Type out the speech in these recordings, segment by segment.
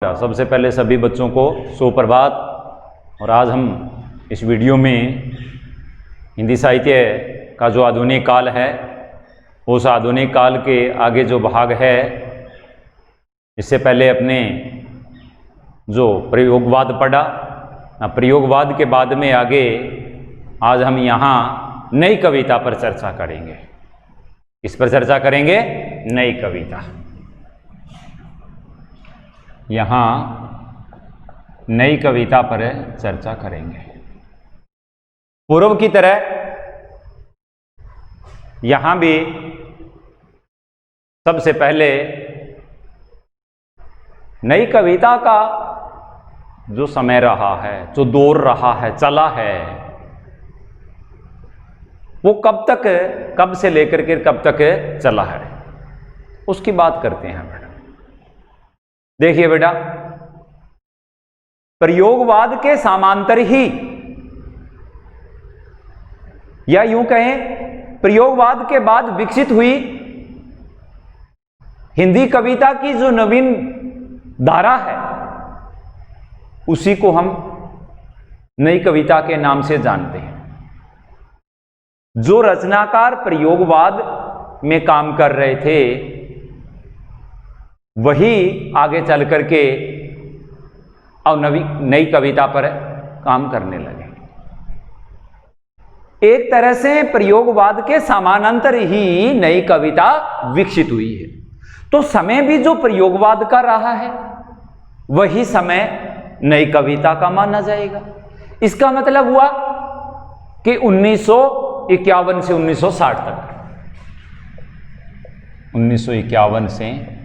सबसे पहले सभी बच्चों को सुप्रभात। और आज हम इस वीडियो में हिंदी साहित्य का जो आधुनिक काल है, उस आधुनिक काल के आगे जो भाग है, इससे पहले अपने जो प्रयोगवाद पढ़ा, प्रयोगवाद के बाद में आगे आज हम यहाँ नई कविता पर चर्चा करेंगे। इस पर चर्चा करेंगे नई कविता। यहाँ नई कविता पर चर्चा करेंगे। पूर्व की तरह यहाँ भी सबसे पहले नई कविता का जो समय रहा है, जो दौर रहा है, चला है, वो कब से लेकर के कब तक चला है, उसकी बात करते हैं बेटा। देखिए बेटा, प्रयोगवाद के समांतर ही, या यूं कहें प्रयोगवाद के बाद विकसित हुई हिंदी कविता की जो नवीन धारा है, उसी को हम नई कविता के नाम से जानते हैं। जो रचनाकार प्रयोगवाद में काम कर रहे थे, वही आगे चल करके और नई कविता पर काम करने लगे। एक तरह से प्रयोगवाद के समानांतर ही नई कविता विकसित हुई है। तो समय भी जो प्रयोगवाद का रहा है, वही समय नई कविता का माना जाएगा। इसका मतलब हुआ कि 1951 से 1960 तक, 1951 से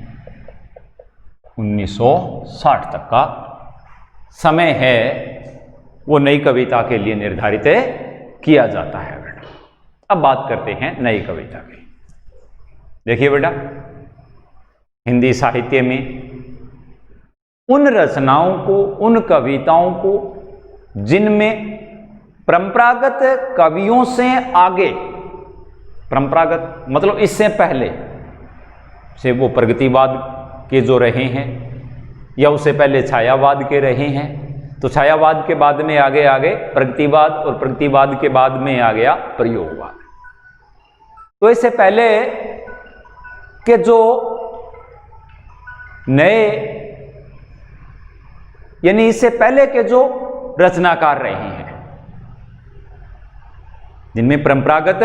1960 तक का समय है, वो नई कविता के लिए निर्धारित किया जाता है बेटा। अब बात करते हैं नई कविता की। देखिए बेटा, हिंदी साहित्य में उन रचनाओं को, उन कविताओं को जिनमें परंपरागत कवियों से आगे, परंपरागत मतलब इससे पहले से वो प्रगतिवाद के जो रहे हैं, या उससे पहले छायावाद के रहे हैं, तो छायावाद के बाद में आगे प्रगतिवाद, और प्रगतिवाद के बाद में आ गया प्रयोगवाद। तो इससे पहले के जो नए, यानी इससे पहले के जो रचनाकार रहे हैं, जिनमें परंपरागत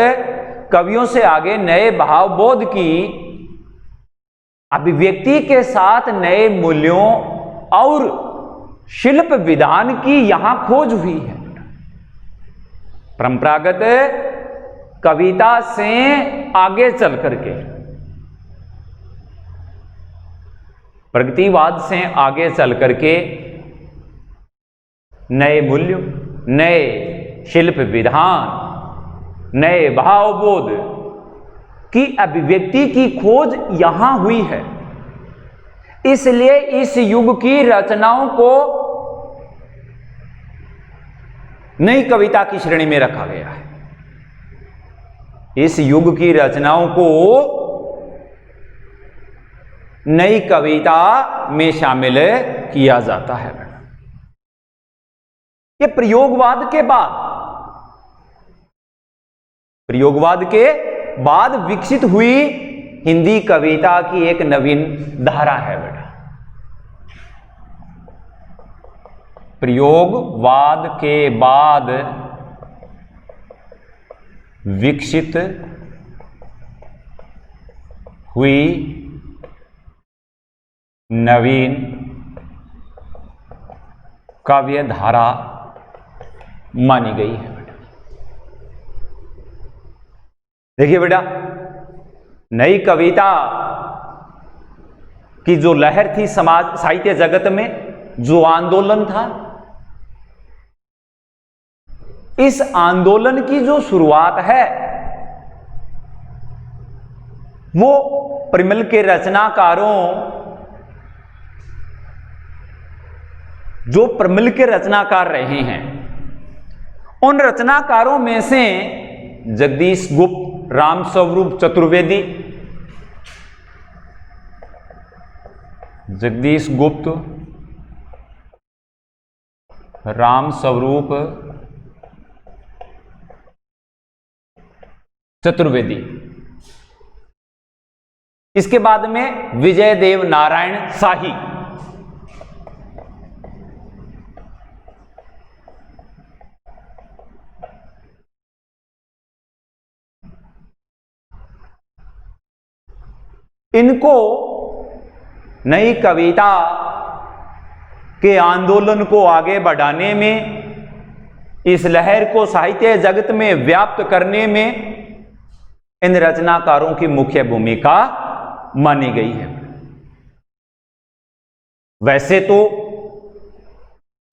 कवियों से आगे नए भावबोध की अभिव्यक्ति के साथ नए मूल्यों और शिल्प विधान की यहां खोज हुई है। परंपरागत कविता से आगे चल करके, प्रगतिवाद से आगे चल करके नए मूल्य, नए शिल्प विधान, नए भावबोध की अभिव्यक्ति की खोज यहां हुई है। इसलिए इस युग की रचनाओं को नई कविता की श्रेणी में रखा गया है। इस युग की रचनाओं को नई कविता में शामिल किया जाता है। ये प्रयोगवाद के बाद विकसित हुई हिंदी कविता की एक नवीन धारा है बेटा। प्रयोगवाद के बाद विकसित हुई नवीन काव्य धारा मानी गई है बेटा। देखिए बेटा, नई कविता की जो लहर थी समाज साहित्य जगत में, जो आंदोलन था, इस आंदोलन की जो शुरुआत है, वो परिमल के रचनाकारों, जो परिमल के रचनाकार रहे हैं, उन रचनाकारों में से जगदीश गुप्त, राम स्वरूप चतुर्वेदी, जगदीश गुप्त, राम स्वरूप चतुर्वेदी। इसके बाद में विजय देव नारायण शाही। इनको नई कविता के आंदोलन को आगे बढ़ाने में, इस लहर को साहित्य जगत में व्याप्त करने में इन रचनाकारों की मुख्य भूमिका मानी गई है। वैसे तो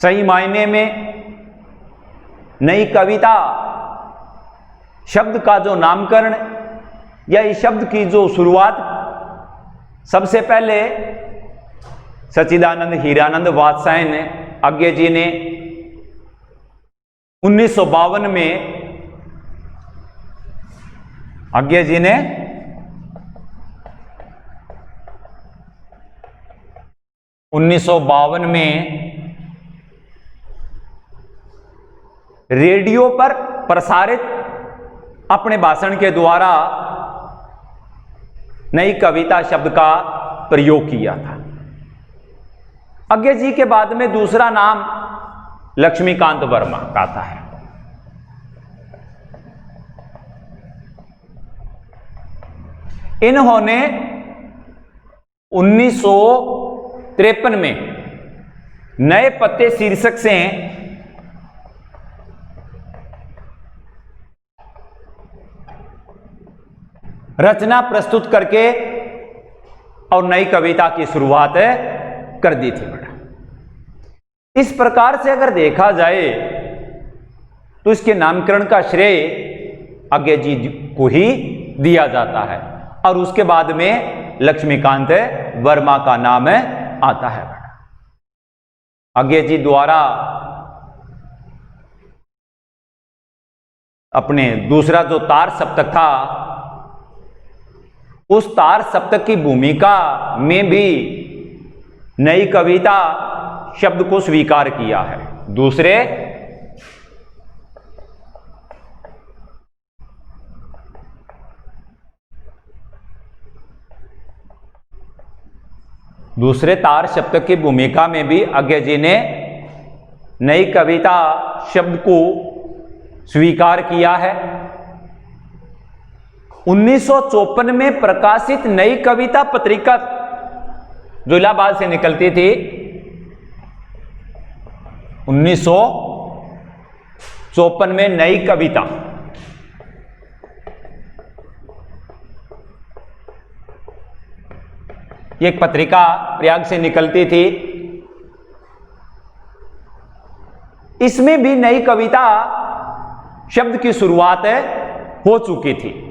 सही मायने में नई कविता शब्द का जो नामकरण या इस शब्द की जो शुरुआत सबसे पहले सच्चिदानंद हीरानंद वात्स्यायन आज्ञे जी ने 1952 में, आज्ञे जी ने 1952 में रेडियो पर प्रसारित अपने भाषण के द्वारा नई कविता शब्द का प्रयोग किया था। आज्ञे जी के बाद में दूसरा नाम लक्ष्मीकांत वर्मा का आता है। इन्होंने 1953 में नए पत्ते शीर्षक से रचना प्रस्तुत करके और नई कविता की शुरुआत कर दी थी बेटा। इस प्रकार से अगर देखा जाए तो इसके नामकरण का श्रेय आज्ञे जी को ही दिया जाता है और उसके बाद में लक्ष्मीकांत वर्मा का नाम आता है बेटा। आज्ञे जी द्वारा अपने दूसरा जो तार सप्तक था, उस तार सप्तक की भूमिका में भी नई कविता शब्द को स्वीकार किया है। दूसरे तार सप्तक की भूमिका में भी आज्ञे जी ने नई कविता शब्द को स्वीकार किया है। 1954 में प्रकाशित नई कविता पत्रिका जो इलाहाबाद से निकलती थी, 1954 में नई कविता, ये एक पत्रिका प्रयाग से निकलती थी। इसमें भी नई कविता शब्द की शुरुआत हो चुकी थी।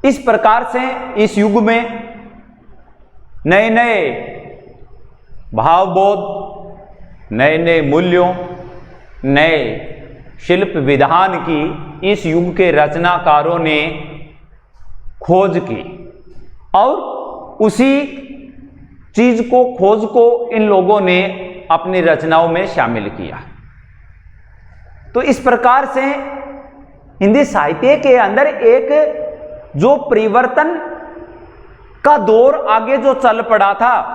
इस प्रकार से इस युग में नए नए भावबोध, नए नए मूल्यों, नए शिल्प विधान की इस युग के रचनाकारों ने खोज की और उसी चीज को, खोज को इन लोगों ने अपनी रचनाओं में शामिल किया। तो इस प्रकार से हिंदी साहित्य के अंदर एक जो परिवर्तन का दौर आगे जो चल पड़ा था,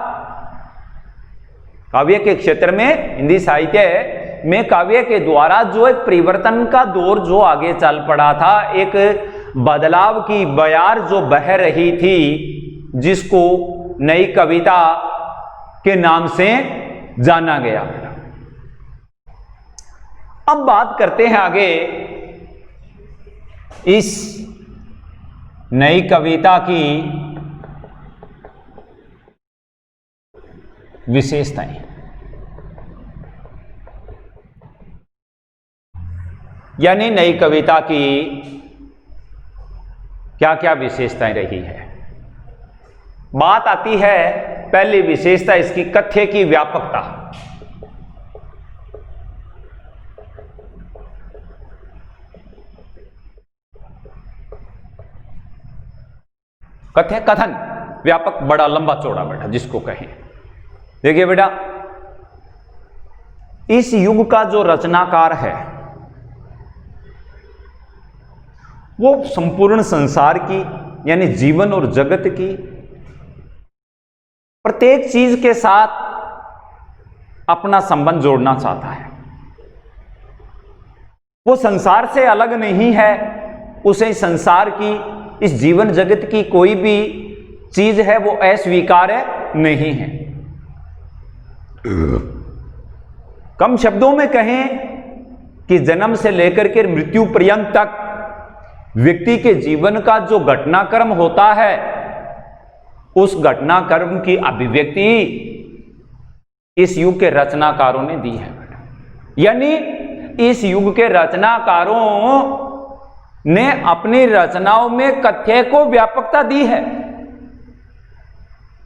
काव्य के क्षेत्र में, हिंदी साहित्य में काव्य के द्वारा जो एक परिवर्तन का दौर जो आगे चल पड़ा था, एक बदलाव की बयार जो बह रही थी, जिसको नई कविता के नाम से जाना गया। अब बात करते हैं आगे इस नई कविता की विशेषताएं। यानी नई कविता की क्या क्या विशेषताएं रही है। बात आती है पहली विशेषता इसकी कथ्य की व्यापकता। कथ्य कथन व्यापक, बड़ा लंबा चौड़ा बेटा जिसको कहें। देखिए बेटा, इस युग का जो रचनाकार है वो संपूर्ण संसार की यानी जीवन और जगत की प्रत्येक चीज के साथ अपना संबंध जोड़ना चाहता है। वो संसार से अलग नहीं है, उसे संसार की, इस जीवन जगत की कोई भी चीज है वो अस्वीकार्य नहीं है। कम शब्दों में कहें कि जन्म से लेकर के मृत्यु पर्यंत तक व्यक्ति के जीवन का जो घटनाक्रम होता है, उस घटनाक्रम की अभिव्यक्ति इस युग के रचनाकारों ने दी है। यानी इस युग के रचनाकारों ने अपनी रचनाओं में कथ्य को व्यापकता दी है।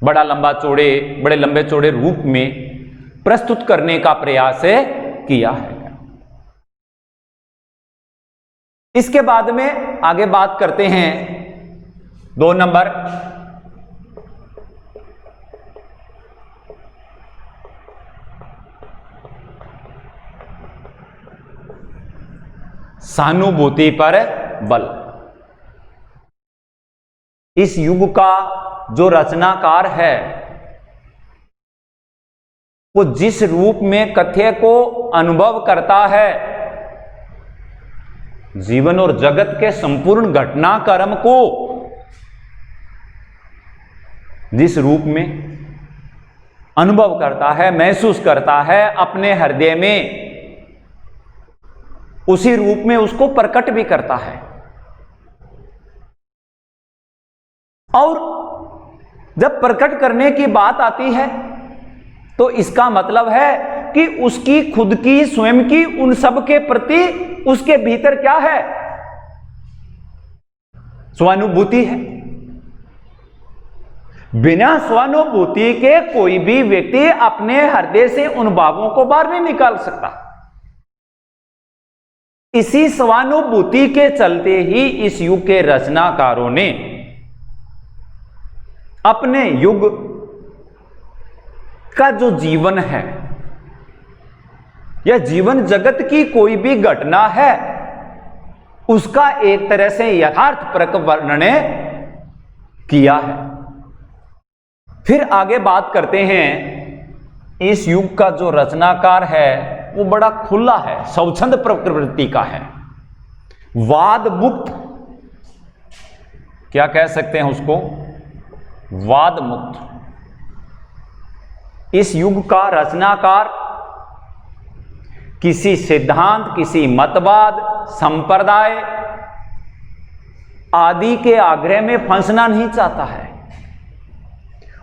बड़े लंबे चौड़े रूप में प्रस्तुत करने का प्रयास किया है। इसके बाद में आगे बात करते हैं 2 नंबर, सहानुभूति पर बल। इस युग का जो रचनाकार है वो जिस रूप में कथ्य को अनुभव करता है, जीवन और जगत के संपूर्ण घटनाक्रम को जिस रूप में अनुभव करता है, महसूस करता है अपने हृदय में, उसी रूप में उसको प्रकट भी करता है। और जब प्रकट करने की बात आती है तो इसका मतलब है कि उसकी खुद की स्वयं की उन सब के प्रति उसके भीतर क्या है? स्वानुभूति है। बिना स्वानुभूति के कोई भी व्यक्ति अपने हृदय से उन भावों को बाहर नहीं निकाल सकता। इसी स्वानुभूति के चलते ही इस युग के रचनाकारों ने अपने युग का जो जीवन है या जीवन जगत की कोई भी घटना है, उसका एक तरह से यथार्थपरक वर्णन किया है। फिर आगे बात करते हैं, इस युग का जो रचनाकार है वो बड़ा खुला है, स्वच्छंद प्रवृत्ति का है, वाद मुक्त, क्या कह सकते हैं उसको, वाद मुक्त। इस युग का रचनाकार किसी सिद्धांत, किसी मतवाद, संप्रदाय आदि के आग्रह में फंसना नहीं चाहता है।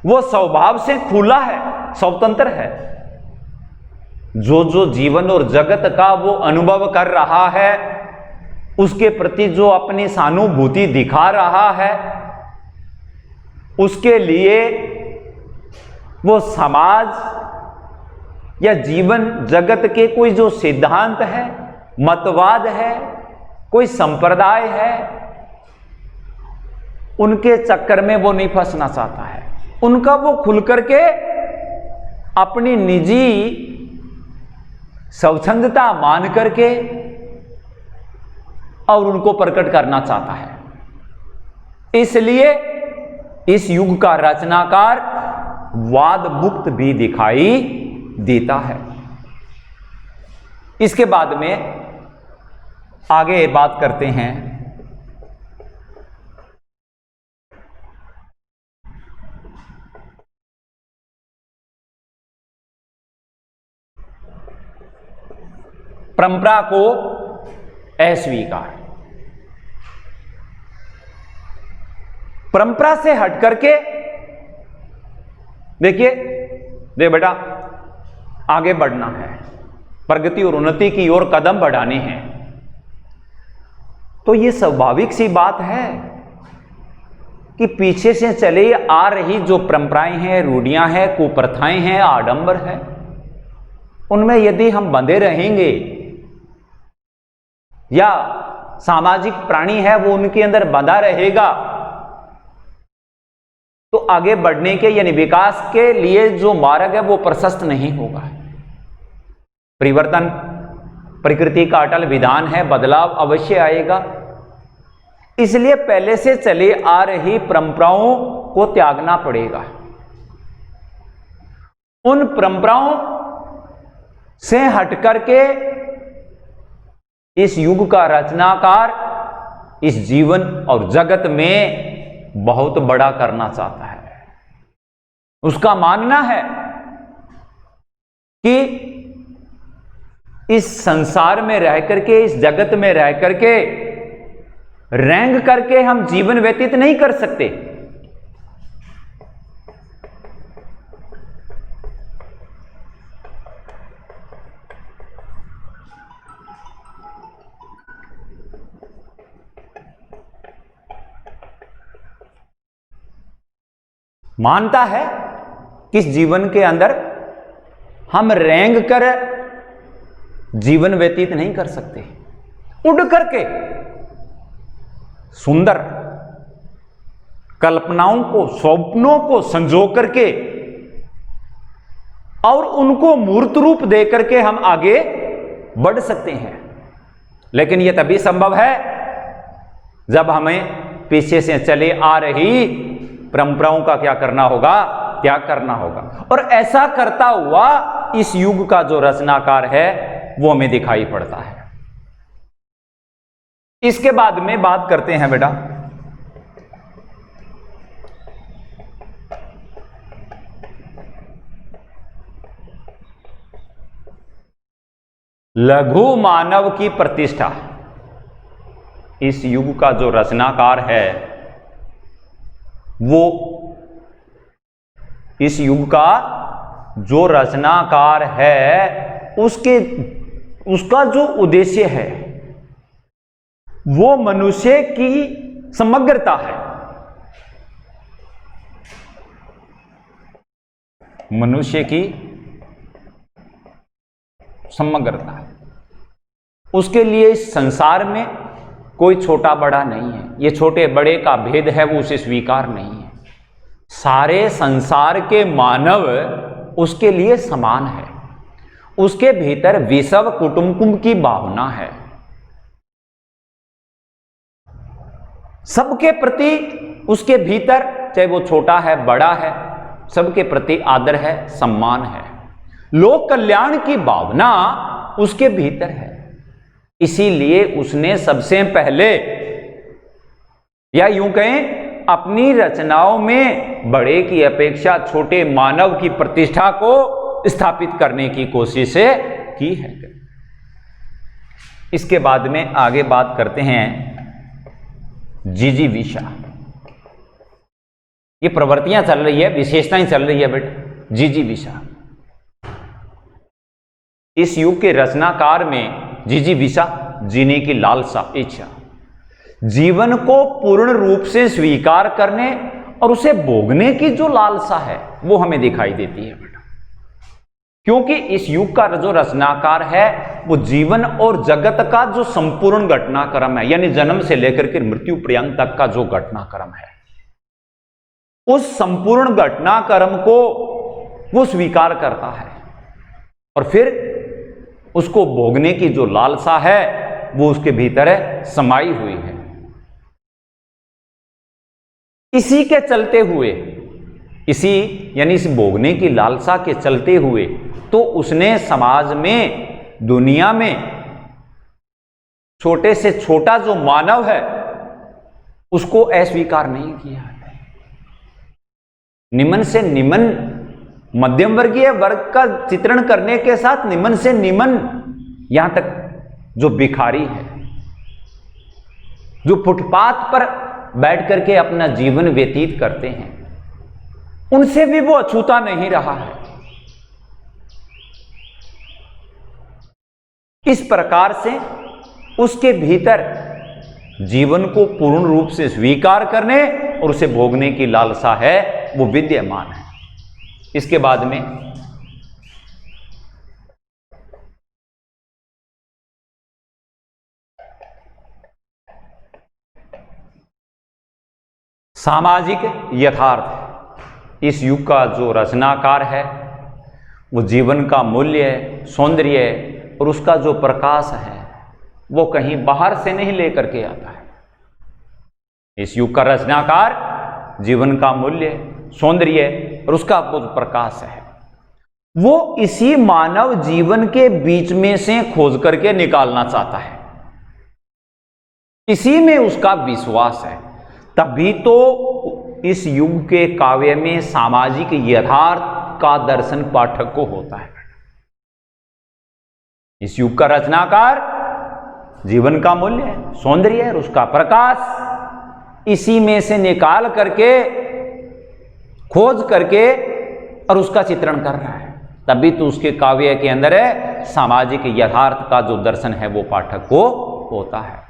वो स्वभाव से खुला है, स्वतंत्र है। जो जीवन और जगत का वो अनुभव कर रहा है, उसके प्रति जो अपनी सहानुभूति दिखा रहा है, उसके लिए वो समाज या जीवन जगत के कोई जो सिद्धांत है, मतवाद है, कोई संप्रदाय है, उनके चक्कर में वो नहीं फंसना चाहता है। उनका वो खुल करके अपनी निजी स्वच्छंदता मान करके और उनको प्रकट करना चाहता है। इसलिए इस युग का रचनाकार वाद मुक्त भी दिखाई देता है। इसके बाद में आगे बात करते हैं परंपरा को अस्वीकार। परंपरा से हट करके देखिए, देख बेटा, आगे बढ़ना है, प्रगति और उन्नति की ओर कदम बढ़ाने हैं, तो ये स्वाभाविक सी बात है कि पीछे से चले आ रही जो परंपराएं हैं, रूढ़ियां हैं, कुप्रथाएं हैं, आडंबर है, उनमें यदि हम बंधे रहेंगे या सामाजिक प्राणी है वो उनके अंदर बंधा रहेगा, तो आगे बढ़ने के यानी विकास के लिए जो मार्ग है वो प्रशस्त नहीं होगा। परिवर्तन प्रकृति का अटल विधान है, बदलाव अवश्य आएगा। इसलिए पहले से चली आ रही परंपराओं को त्यागना पड़ेगा। उन परंपराओं से हटकर के इस युग का रचनाकार इस जीवन और जगत में बहुत बड़ा करना चाहता है। उसका मानना है कि इस संसार में रह करके, इस जगत में रह करके रेंग करके हम जीवन व्यतीत नहीं कर सकते। मानता है कि इस जीवन के अंदर हम रेंग कर जीवन व्यतीत नहीं कर सकते। उड़ करके सुंदर कल्पनाओं को, स्वप्नों को संजो करके और उनको मूर्त रूप दे करके हम आगे बढ़ सकते हैं। लेकिन यह तभी संभव है जब हमें पीछे से चले आ रही परंपराओं का क्या करना होगा, त्याग करना होगा। और ऐसा करता हुआ इस युग का जो रचनाकार है वो हमें दिखाई पड़ता है। इसके बाद में बात करते हैं बेटा लघु मानव की प्रतिष्ठा। इस युग का जो रचनाकार है वो, इस युग का जो रचनाकार है उसका जो उद्देश्य है वो मनुष्य की समग्रता है। मनुष्य की समग्रता। उसके लिए इस संसार में कोई छोटा बड़ा नहीं है। ये छोटे बड़े का भेद है वो उसे स्वीकार नहीं है। सारे संसार के मानव उसके लिए समान है। उसके भीतर विषव कुटुंब की भावना है। सबके प्रति उसके भीतर, चाहे वो छोटा है बड़ा है, सबके प्रति आदर है, सम्मान है। लोक कल्याण की भावना उसके भीतर है। इसीलिए उसने सबसे पहले, या यूं कहें अपनी रचनाओं में बड़े की अपेक्षा छोटे मानव की प्रतिष्ठा को स्थापित करने की कोशिश की है। इसके बाद में आगे बात करते हैं जिजीविषा। ये प्रवृत्तियां चल रही है, विशेषताएं चल रही है बेटा। जिजीविषा इस युग के रचनाकार में जिजीविषा, जीने की लालसा, इच्छा, जीवन को पूर्ण रूप से स्वीकार करने और उसे भोगने की जो लालसा है वो हमें दिखाई देती है बेटा। क्योंकि इस युग का जो रचनाकार है वो जीवन और जगत का जो संपूर्ण घटनाक्रम है, यानी जन्म से लेकर के मृत्यु पर्यंत तक का जो घटनाक्रम है, उस संपूर्ण घटनाक्रम को वो स्वीकार करता है और फिर उसको भोगने की जो लालसा है वो उसके भीतर समाई हुई है। इसी के चलते हुए, इसी यानी इस भोगने की लालसा के चलते हुए तो उसने समाज में, दुनिया में छोटे से छोटा जो मानव है उसको अस्वीकार नहीं किया है। निम्न से निम्न मध्यम वर्गीय वर्ग का चित्रण करने के साथ निम्न से निम्न, यहां तक जो भिखारी है, जो फुटपाथ पर बैठ करके अपना जीवन व्यतीत करते हैं, उनसे भी वो अछूता नहीं रहा है। इस प्रकार से उसके भीतर जीवन को पूर्ण रूप से स्वीकार करने और उसे भोगने की लालसा है, वो विद्यमान है। इसके बाद में सामाजिक यथार्थ। इस युग का जो रचनाकार है वो जीवन का मूल्य, सौंदर्य और उसका जो प्रकाश है वो कहीं बाहर से नहीं लेकर के आता है। इस युग का रचनाकार जीवन का मूल्य, सौंदर्य और उसका जो प्रकाश है वो इसी मानव जीवन के बीच में से खोज करके निकालना चाहता है। इसी में उसका विश्वास है। तभी तो इस युग के काव्य में सामाजिक यथार्थ का दर्शन पाठक को होता है। इस युग का रचनाकार जीवन का मूल्य, सौंदर्य और उसका प्रकाश इसी में से निकाल करके, खोज करके और उसका चित्रण कर रहा है। तभी तो उसके काव्य के अंदर है सामाजिक यथार्थ का जो दर्शन है वो पाठक को होता है।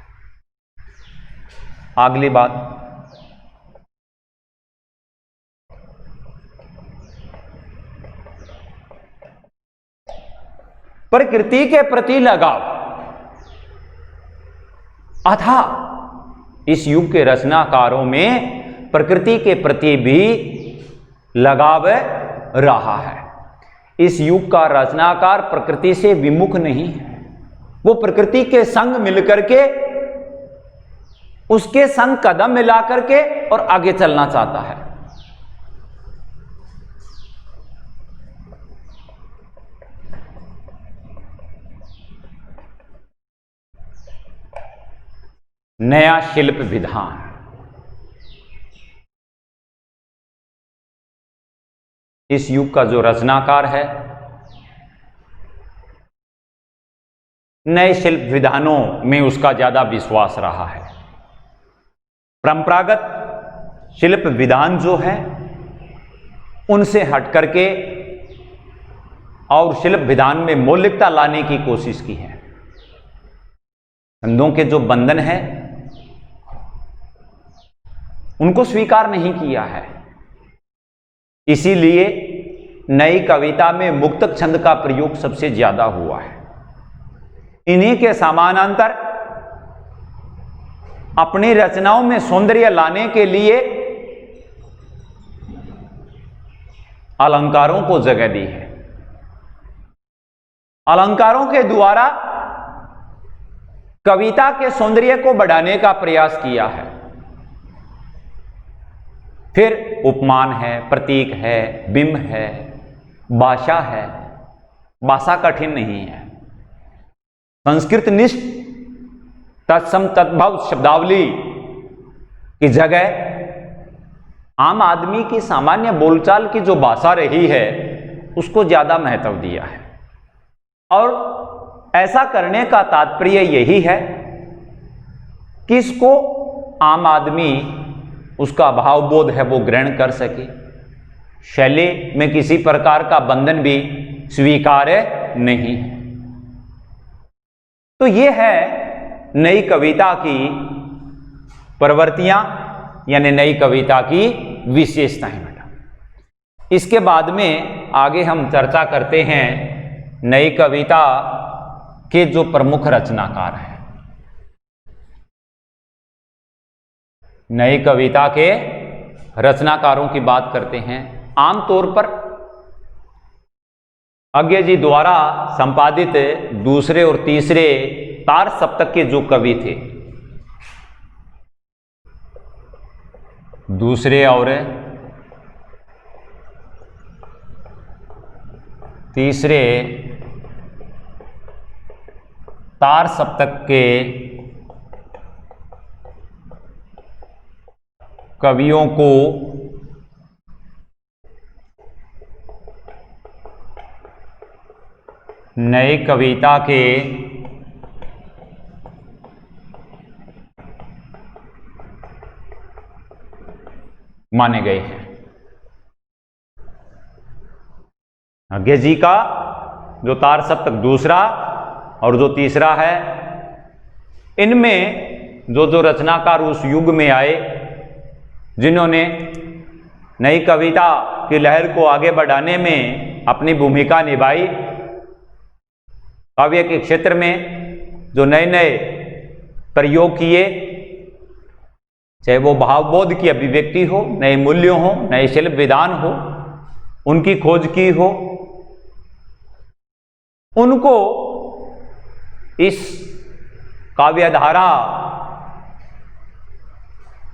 अगली बात, प्रकृति के प्रति लगाव अथाह इस युग के रचनाकारों में प्रकृति के प्रति भी लगाव रहा है। इस युग का रचनाकार प्रकृति से विमुख नहीं है। वो प्रकृति के संग मिलकर के, उसके संग कदम मिला करके और आगे चलना चाहता है। नया शिल्प विधान, इस युग का जो रचनाकार है नए शिल्प विधानों में उसका ज्यादा विश्वास रहा है। परंपरागत शिल्प विधान जो है उनसे हट करके और शिल्प विधान में मौलिकता लाने की कोशिश की है। छंदों के जो बंधन है उनको स्वीकार नहीं किया है। इसीलिए नई कविता में मुक्तक छंद का प्रयोग सबसे ज्यादा हुआ है। इन्हीं के समानांतर अपनी रचनाओं में सौंदर्य लाने के लिए अलंकारों को जगह दी है। अलंकारों के द्वारा कविता के सौंदर्य को बढ़ाने का प्रयास किया है। फिर उपमान है, प्रतीक है, बिंब है, भाषा है। भाषा कठिन नहीं है। संस्कृत निष्ठ तत्सम तद्भव शब्दावली की जगह आम आदमी की सामान्य बोलचाल की जो भाषा रही है उसको ज्यादा महत्व दिया है। और ऐसा करने का तात्पर्य यही है कि इसको आम आदमी उसका भावबोध है वो ग्रहण कर सके। शैली में किसी प्रकार का बंधन भी स्वीकार्य नहीं है। तो ये है नई कविता की प्रवृत्तियां, यानी नई कविता की विशेषताएं। इसके बाद में आगे हम चर्चा करते हैं नई कविता के जो प्रमुख रचनाकार हैं। नई कविता के रचनाकारों की बात करते हैं। आमतौर पर अज्ञे जी द्वारा संपादित दूसरे और तीसरे तार सप्तक के जो कवि थे, दूसरे और तीसरे तार सप्तक के कवियों को नई कविता के माने गए हैं। अज्ञे जी का जो तार सप्तक दूसरा और जो तीसरा है, इनमें जो जो रचनाकार उस युग में आए जिन्होंने नई कविता की लहर को आगे बढ़ाने में अपनी भूमिका निभाई, काव्य के क्षेत्र में जो नए नए प्रयोग किए, चाहे वो भावबोध की अभिव्यक्ति हो, नए मूल्यों हो, नए शिल्प विधान हो, उनकी खोज की हो, उनको इस काव्यधारा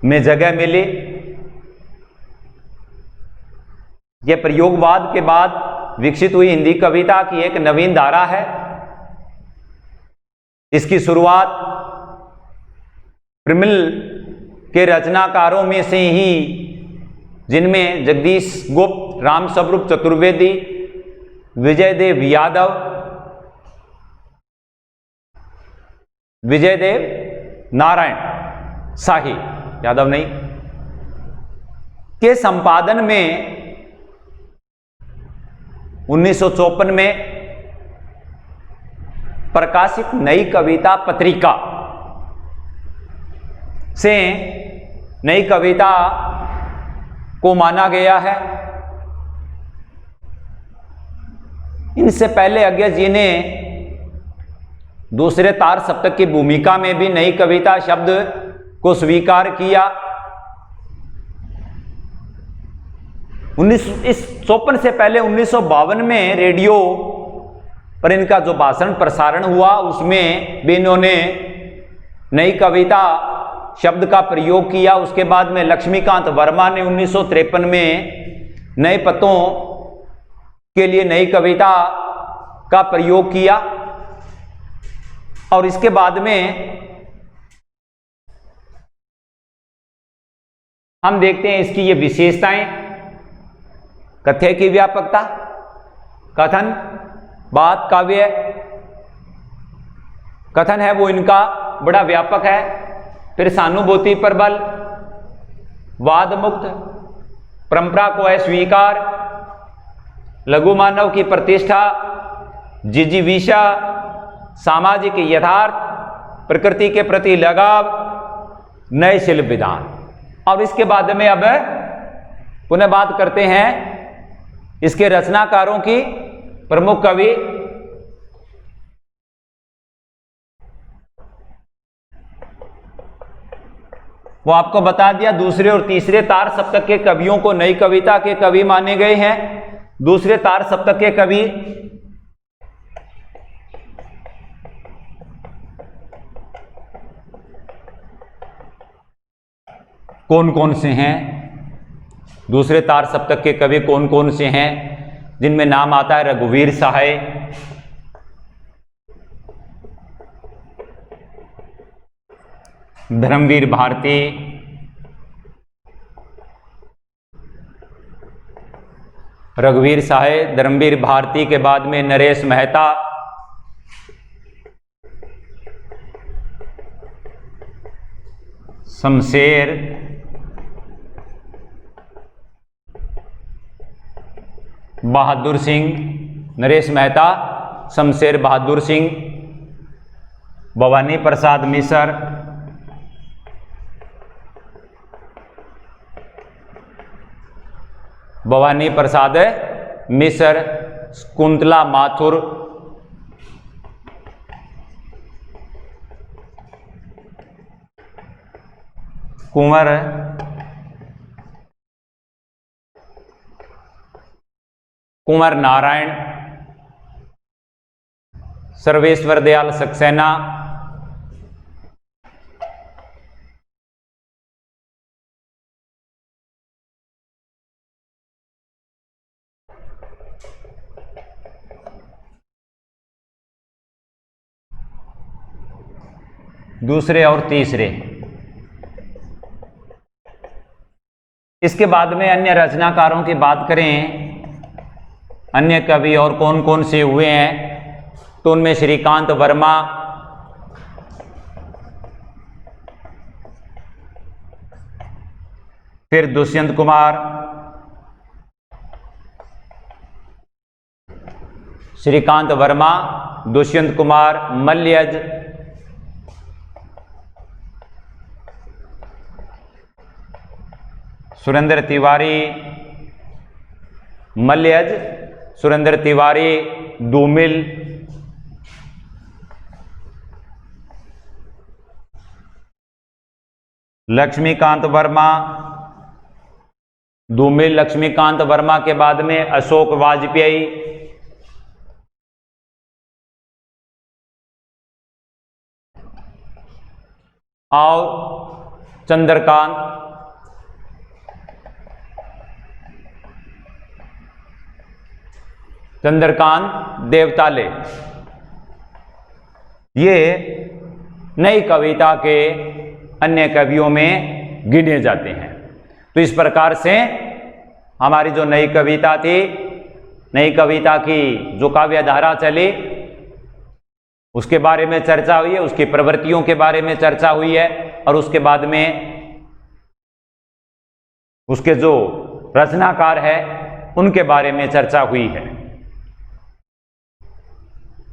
में जगह मिले। यह प्रयोगवाद के बाद विकसित हुई हिंदी कविता की एक नवीन धारा है। इसकी शुरुआत प्रमिल के रचनाकारों में से ही, जिनमें जगदीश गुप्त, राम स्वरूप चतुर्वेदी, विजयदेव यादव, विजयदेव नारायण शाही, यादव नहीं, के संपादन में 1954 में प्रकाशित नई कविता पत्रिका से नई कविता को माना गया है। इनसे पहले अज्ञ जी ने दूसरे तार सप्तक की भूमिका में भी नई कविता शब्द को स्वीकार किया। 1954 से पहले 1952 में रेडियो पर इनका जो भाषण प्रसारण हुआ, उसमें भी इन्होंने नई कविता शब्द का प्रयोग किया। उसके बाद में लक्ष्मीकांत वर्मा ने 1953 में नए पतों के लिए नई कविता का प्रयोग किया। और इसके बाद में हम देखते हैं इसकी ये विशेषताएं। कथ्य की व्यापकता, कथन, बात, काव्य, कथन है वो इनका बड़ा व्यापक है। फिर सहानुभूति पर बल, वाद मुक्त, परंपरा को अस्वीकार, लघु मानव की प्रतिष्ठा, जिजीविषा, सामाजिक यथार्थ, प्रकृति के प्रति लगाव, नए शिल्प विधान। और इसके बाद में अब पुनः बात करते हैं इसके रचनाकारों की। प्रमुख कवि वो आपको बता दिया, दूसरे और तीसरे तार सप्तक के कवियों को नई कविता के कवि माने गए हैं। दूसरे तार सप्तक के कवि कौन कौन से हैं? दूसरे तार सप्तक के कवि कौन कौन से हैं? जिनमें नाम आता है रघुवीर सहाय, धर्मवीर भारती, रघुवीर सहाय, धर्मवीर भारती के बाद में नरेश मेहता, शमशेर, बहादुर सिंह, नरेश मेहता, शमशेर बहादुर सिंह, भवानी प्रसाद मिसर, भवानी प्रसाद मिसर, कुंतला माथुर, कुंवर नारायण, सर्वेश्वर दयाल सक्सेना, दूसरे और तीसरे। इसके बाद में अन्य रचनाकारों की बात करें, अन्य कवि और कौन कौन से हुए हैं, तो उनमें श्रीकांत वर्मा, फिर दुष्यंत कुमार, श्रीकांत वर्मा, दुष्यंत कुमार, मल्यज, सुरेंद्र तिवारी, मल्यज, सुरेंद्र तिवारी, धूमिल, लक्ष्मीकांत वर्मा, धूमिल लक्ष्मीकांत वर्मा के बाद में अशोक वाजपेयी, और चंद्रकांत देवताले, ये नई कविता के अन्य कवियों में गिने जाते हैं। तो इस प्रकार से हमारी जो नई कविता थी, नई कविता की जो काव्य धारा चली, उसके बारे में चर्चा हुई है, उसकी प्रवृत्तियों के बारे में चर्चा हुई है, और उसके बाद में उसके जो रचनाकार है उनके बारे में चर्चा हुई है।